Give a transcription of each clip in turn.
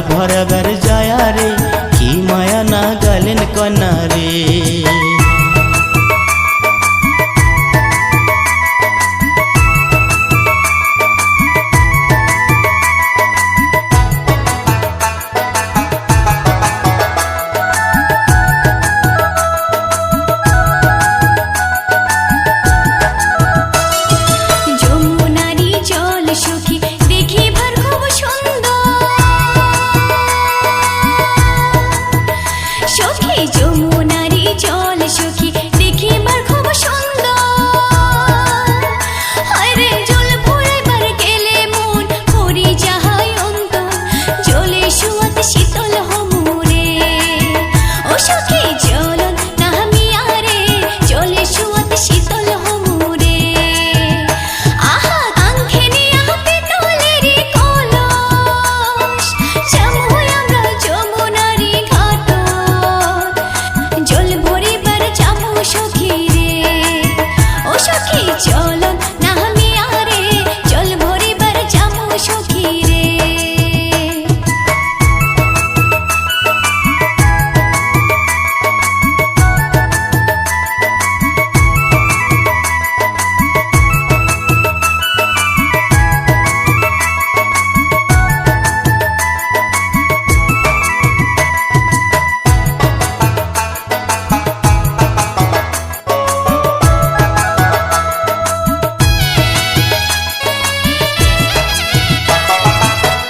ভরাবার যায় রে কি মায়া না গেলেন কন্যা রে।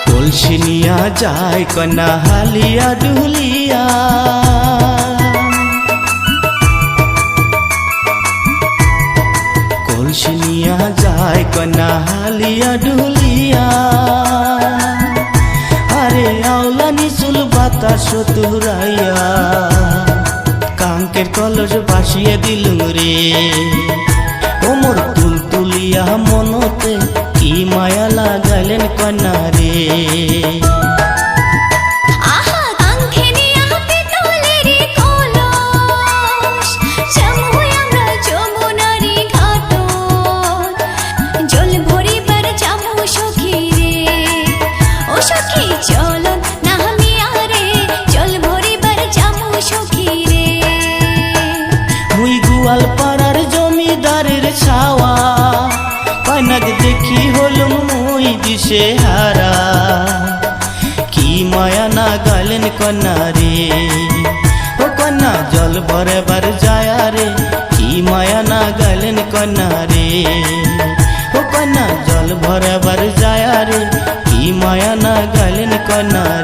কলসিনিয়া যায় কন্যা হালিয়া ডুলিয়া, কলসিনিয়া যায় কন্যা হালিয়া ডুলিয়া। আরে আওলা নিচুল বাতাস তুরাইয়া কাঙ্কের কলস বাসিয়ে দিলুম রে। ওমর তুল তুলিয়া মনতে কি মায়া লাগালেন কন্যা রে। গোয়ালপাড়ার জমিদারের ছাওয়া কন্যাকে দেখি হলুম মুই দিশে হারা, কি মায়া না গেলেন কন্যা রে। ও কন্যা জল ভরাবার যায় রে কি মায়া না গেলেন কন্যা রে। ও কন্যা জল ভরাবার যায় রে কি মায়া না গেলেন কন্যা রে।